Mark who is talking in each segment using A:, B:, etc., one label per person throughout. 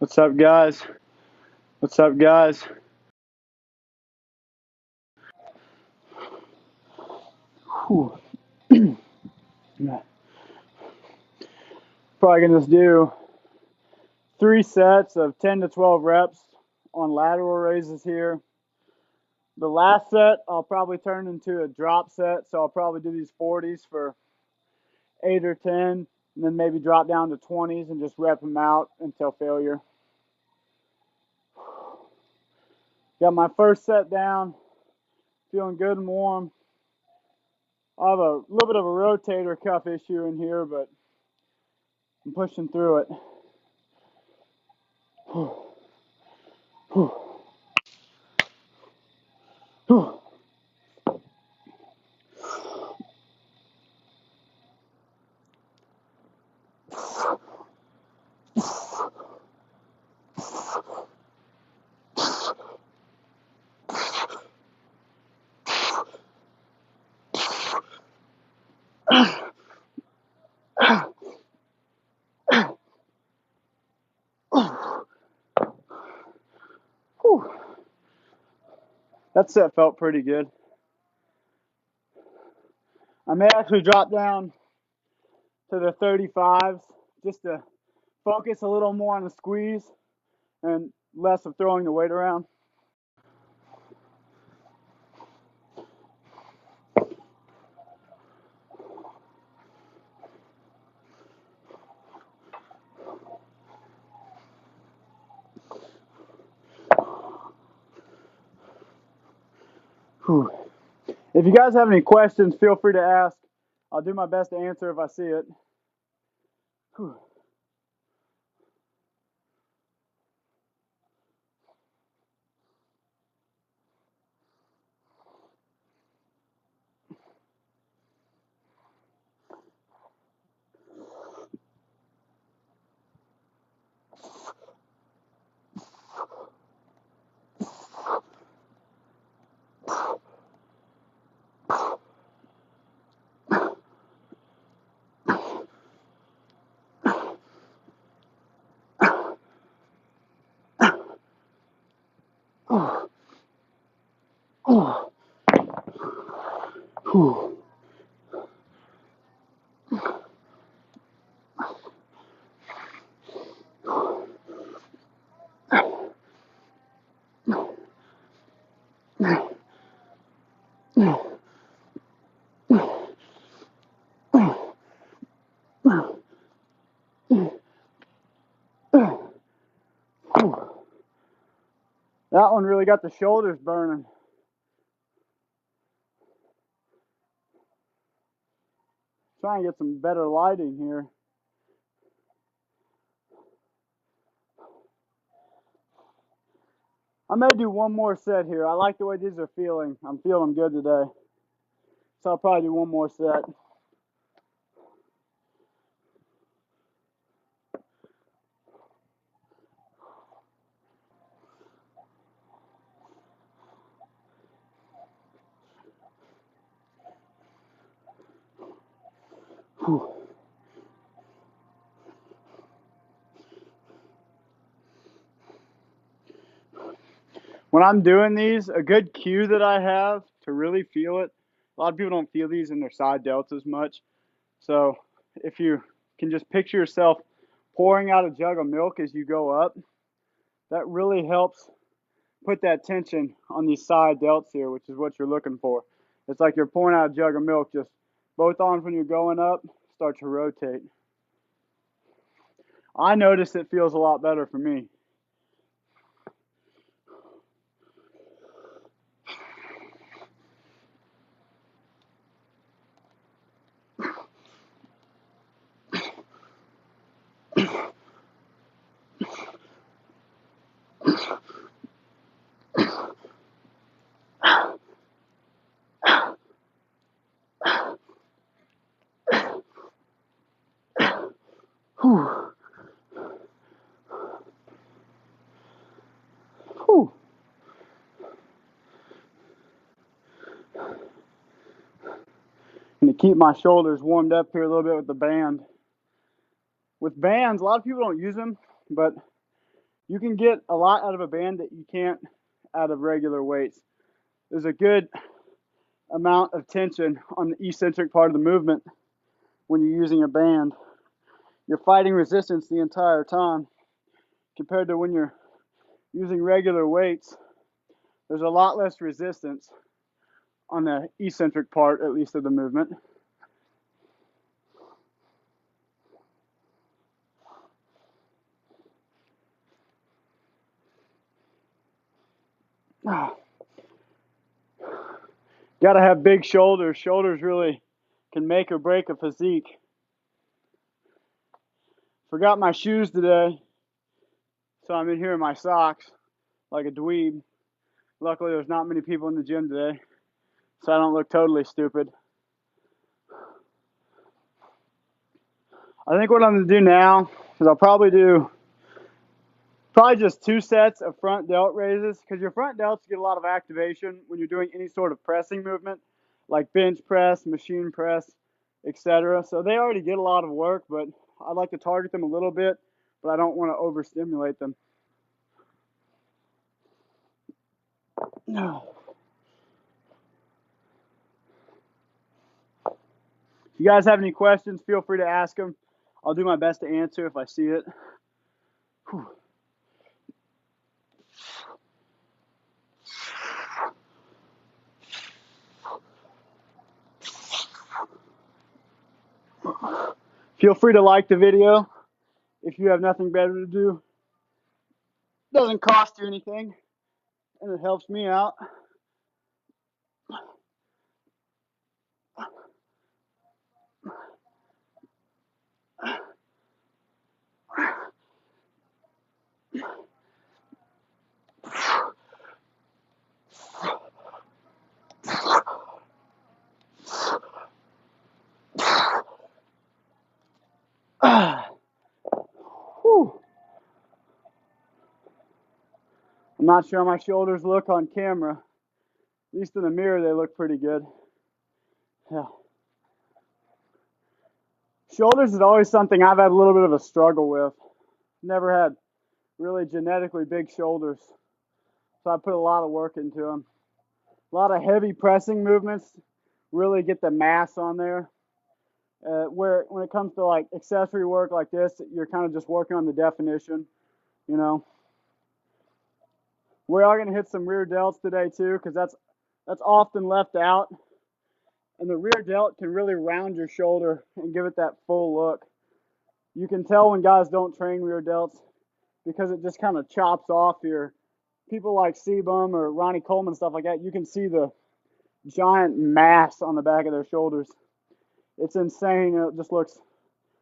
A: What's up, guys? What's up, guys? Whew. Probably gonna just do 3 sets of 10 to 12 reps on lateral raises here. The last set I'll probably turn into a drop set, so I'll probably do these 40s for 8 or 10, and then maybe drop down to 20s and just rep them out until failure. Got my first set down, feeling good and warm. I have a little bit of a rotator cuff issue in here, but I'm pushing through it. That set felt pretty good. I may actually drop down to the 35s just to focus a little more on the squeeze and less of throwing the weight around. Whew. If you guys have any questions, feel free to ask. I'll do my best to answer if I see it. Whew. Whew. That one really got the shoulders burning. Try and get some better lighting here. I may do one more set here. I like the way these are feeling. I'm feeling good today. So I'll probably do one more set. Whew. When I'm doing these, a good cue that I have to really feel it, a lot of people don't feel these in their side delts much. So if you can just picture yourself pouring out a jug of milk as you go up, that really helps put that tension on these side delts here, which is what you're looking for. It's like you're pouring out a jug of milk, just both arms when you're going up start to rotate. I notice it feels a lot better for me. Whew. Whew. And to keep my shoulders warmed up here a little bit with the band. With bands, a lot of people don't use them, but You can get a lot out of a band that you can't out of regular weights. There's a good amount of tension on the eccentric part of the movement when you're using a band. You're fighting resistance the entire time compared to when you're using regular weights. There's a lot less resistance on the eccentric part, at least, of the movement. Got to have big shoulders. Shoulders really can make or break a physique. Forgot my shoes today, so I'm in here in my socks like a dweeb. Luckily, there's not many people in the gym today, so I don't look totally stupid. I think what I'm going to do now is I'll probably just 2 sets of front delt raises, because your front delts get a lot of activation when you're doing any sort of pressing movement, like bench press, machine press, etc. So they already get a lot of work, but I'd like to target them a little bit, but I don't want to overstimulate them. If you guys have any questions, feel free to ask them. I'll do my best to answer if I see it. Whew. Feel free to like the video if you have nothing better to do. It doesn't cost you anything, and it helps me out. Whew. I'm not sure how my shoulders look on camera. At least in the mirror, they look pretty good. Yeah. Shoulders is always something I've had a little bit of a struggle with. Never had really genetically big shoulders, so I put a lot of work into them. A lot of heavy pressing movements really get the mass on there. Where when it comes to like accessory work like this, you're kind of just working on the definition, you know. We are going to hit some rear delts today too, because that's often left out. And the rear delt can really round your shoulder and give it that full look. You can tell when guys don't train rear delts because it just kind of chops off your people like Sebum or Ronnie Coleman, stuff like that. You can see the giant mass on the back of their shoulders. It's insane. It just looks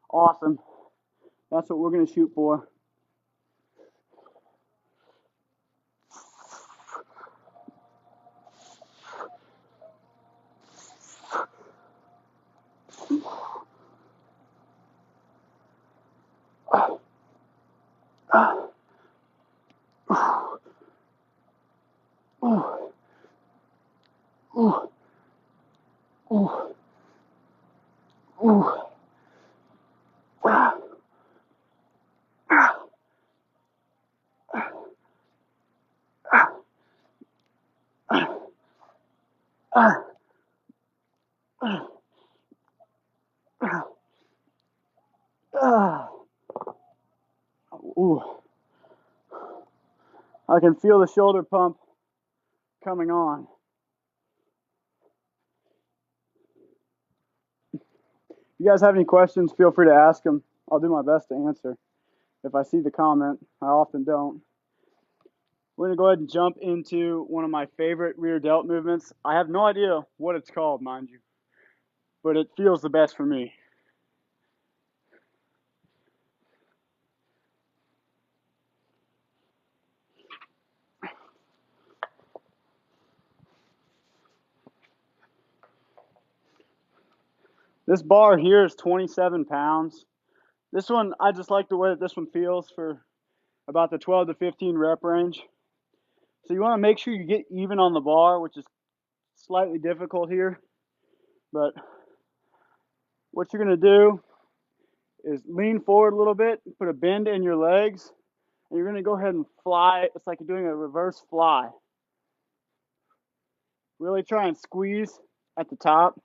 A: awesome. That's what we're going to shoot for. Ooh. I can feel the shoulder pump coming on. If you guys have any questions, feel free to ask them. I'll do my best to answer. If I see the comment, I often don't. We're going to go ahead and jump into one of my favorite rear delt movements. I have no idea what it's called, mind you, but it feels the best for me. This bar here is 27 pounds. This one, I just like the way that this one feels for about the 12 to 15 rep range. So you want to make sure you get even on the bar, which is slightly difficult here. But what you're going to do is lean forward a little bit, put a bend in your legs, And you're going to go ahead and fly. It's like you're doing a reverse fly. Really try and squeeze at the top.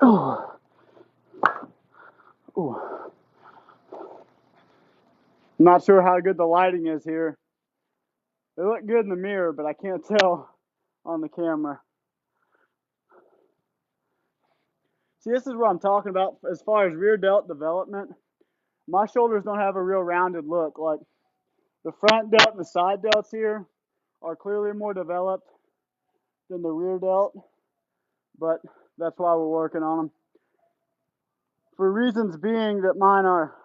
A: Oh. Ooh. I'm not sure how good the lighting is here. They look good in the mirror, but I can't tell on the camera. See, this is what I'm talking about as far as rear delt development. My shoulders don't have a real rounded look. Like the front delt and the side delts here are clearly more developed than the rear delt, but that's why we're working on them. For reasons being that mine are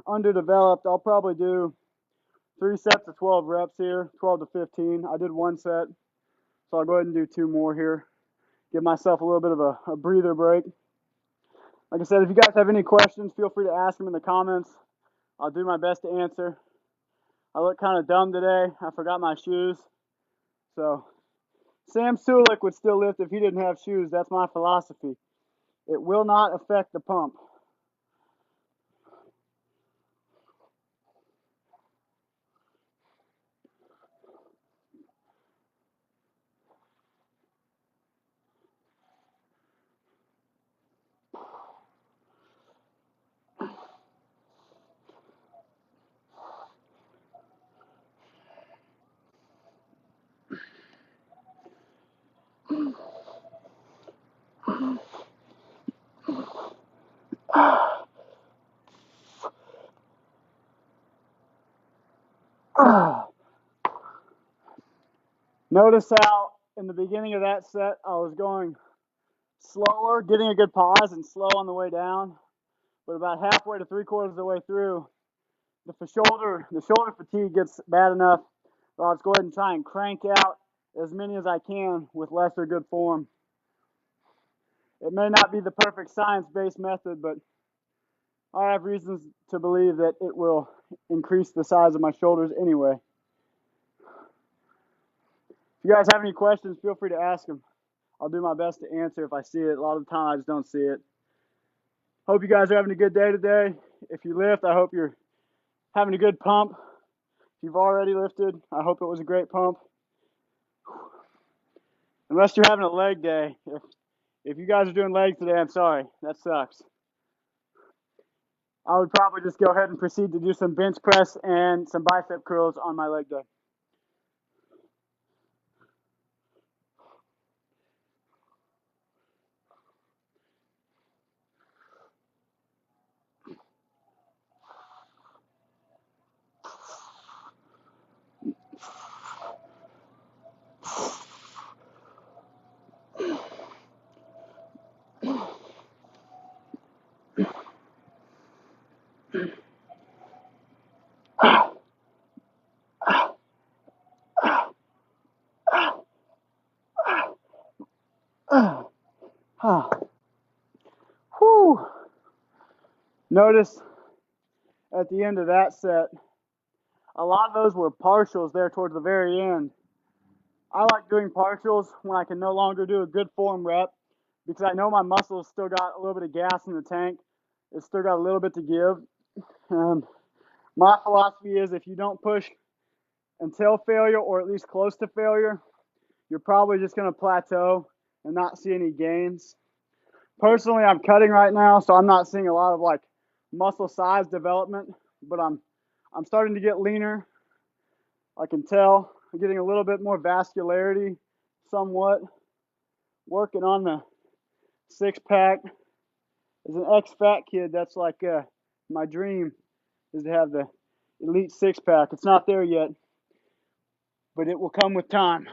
A: underdeveloped, I'll probably do 3 sets of 12 reps here, 12 to 15. I did 1 set, so I'll go ahead and do 2 more here. Give myself a little bit of a breather break. Like I said, if you guys have any questions, feel free to ask them in the comments. I'll do my best to answer. I look kind of dumb today. I forgot my shoes. So Sam Sulek would still lift if he didn't have shoes. That's my philosophy. It will not affect the pump. Notice how in the beginning of that set I was going slower, getting a good pause and slow on the way down. But about halfway to 3/4 of the way through, the shoulder fatigue gets bad enough that I'll just go ahead and try and crank out as many as I can with lesser good form. It may not be the perfect science-based method, but I have reasons to believe that it will increase the size of my shoulders anyway. If you guys have any questions, feel free to ask them. I'll do my best to answer if I see it. A lot of the time I just don't see it. Hope you guys are having a good day today. If you lift, I hope you're having a good pump. If you've already lifted, I hope it was a great pump. Unless you're having a leg day. If you guys are doing legs today, I'm sorry. That sucks. I would probably just go ahead and proceed to do some bench press and some bicep curls on my leg day. Whew. Notice at the end of that set, a lot of those were partials there towards the very end. I like doing partials when I can no longer do a good form rep because I know my muscles still got a little bit of gas in the tank. It's still got a little bit to give. My philosophy is if you don't push until failure or at least close to failure, you're probably just going to plateau and not see any gains. Personally, I'm cutting right now, so I'm not seeing a lot of like muscle size development, but I'm starting to get leaner. I can tell I'm getting a little bit more vascularity somewhat. Working on the 6-pack. As an ex-fat kid, that's like my dream is to have the elite 6-pack. It's not there yet, but it will come with time.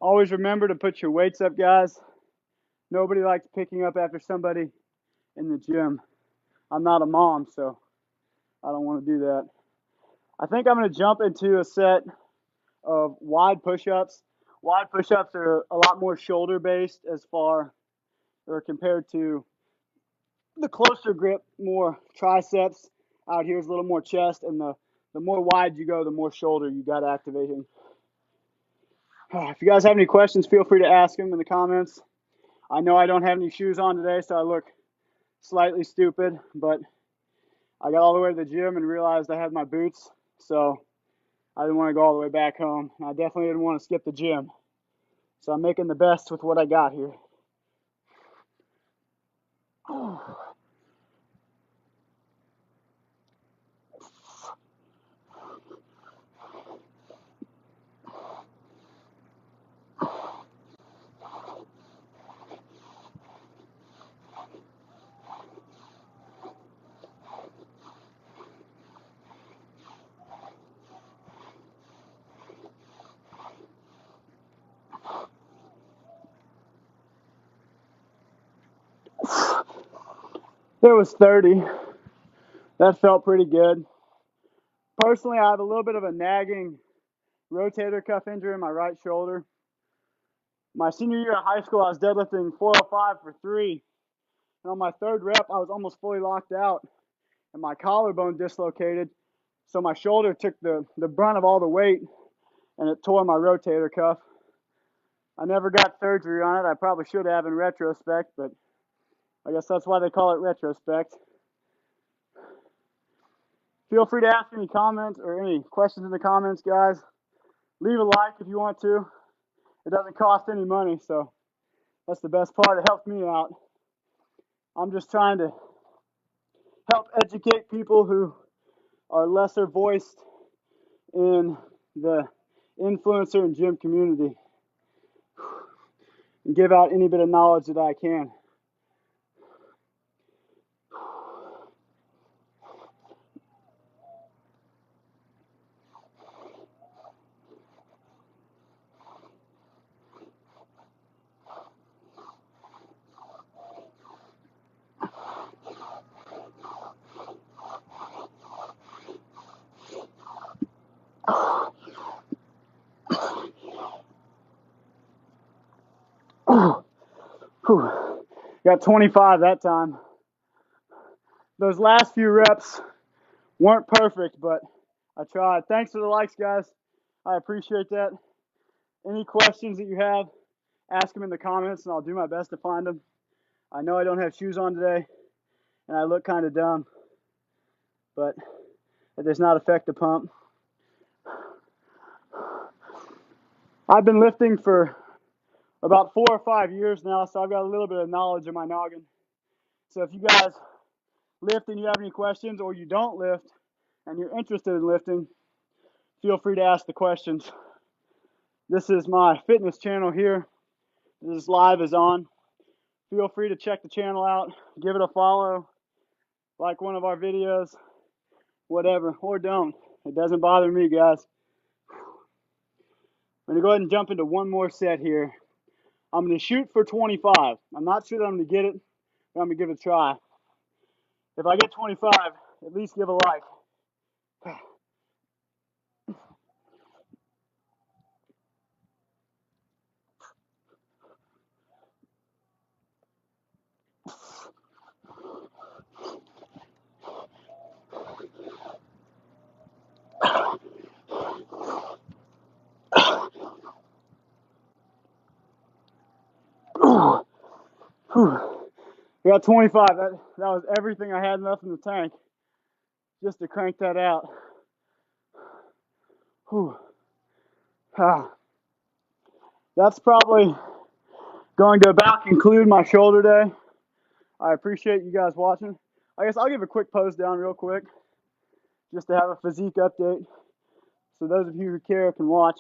A: Always remember to put your weights up, guys. Nobody likes picking up after somebody in the gym. I'm not a mom, so I don't want to do that. I think I'm going to jump into a set of wide push-ups. Wide push-ups are a lot more shoulder-based as far or compared to the closer grip, more triceps. Out here is a little more chest, and the more wide you go, the more shoulder you got activating. If you guys have any questions, feel free to ask them in the comments. I know I don't have any shoes on today, so I look slightly stupid, but I got all the way to the gym and realized I had my boots, so I didn't want to go all the way back home. I definitely didn't want to skip the gym. So I'm making the best with what I got here. There was 30. That felt pretty good. Personally, I have a little bit of a nagging rotator cuff injury in my right shoulder. My senior year of high school, I was deadlifting 405 for 3. And on my third rep, I was almost fully locked out, and my collarbone dislocated. So my shoulder took the brunt of all the weight, and it tore my rotator cuff. I never got surgery on it. I probably should have in retrospect, but I guess that's why they call it retrospect. Feel free to ask any comments or any questions in the comments, guys. Leave a like if you want to. It doesn't cost any money, so that's the best part. It helps me out. I'm just trying to help educate people who are lesser voiced in the influencer and gym community and give out any bit of knowledge that I can. Got 25 that time. Those last few reps weren't perfect, but I tried. Thanks for the likes, guys. I appreciate that. Any questions that you have, ask them in the comments, and I'll do my best to find them. I know I don't have shoes on today, and I look kind of dumb, but it does not affect the pump. I've been lifting for about 4 or 5 years now, so I've got a little bit of knowledge in my noggin. So if you guys lift and you have any questions, or you don't lift and you're interested in lifting, feel free to ask the questions. This is my fitness channel here. This live is on. Feel free to check the channel out, give it a follow, like one of our videos, whatever, or don't. It doesn't bother me, guys. I'm going to go ahead and jump into one more set here. I'm going to shoot for 25. I'm not sure that I'm going to get it, but I'm going to give it a try. If I get 25, at least give a like. We got 25. That was everything I had left in the tank just to crank that out. That's probably going to about conclude my shoulder day. I appreciate you guys watching. I guess I'll give a quick pose down real quick just to have a physique update so those of you who care can watch.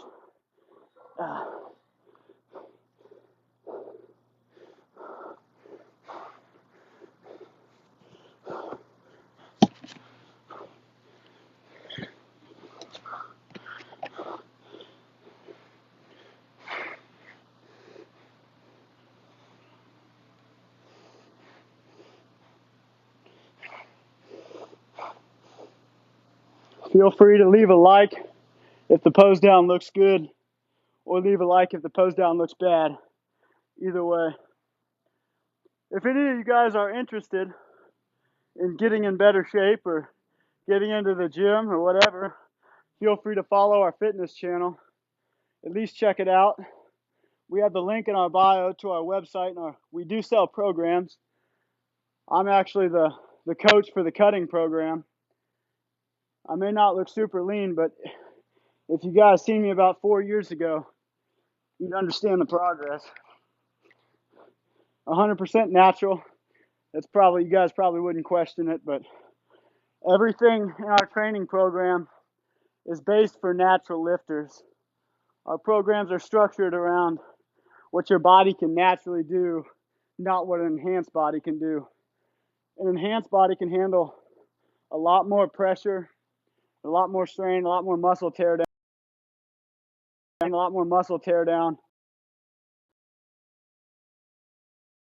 A: Feel free to leave a like if the pose down looks good, or leave a like if the pose down looks bad. Either way. If any of you guys are interested in getting in better shape or getting into the gym or whatever, feel free to follow our fitness channel. At least check it out. We have the link in our bio to our website, and we do sell programs. I'm actually the coach for the cutting program. I may not look super lean, but if you guys seen me about 4 years ago, you'd understand the progress. 100% natural. That's probably, you guys probably wouldn't question it, but everything in our training program is based for natural lifters. Our programs are structured around what your body can naturally do, not what an enhanced body can do. An enhanced body can handle a lot more pressure, a lot more strain, a lot more muscle tear down,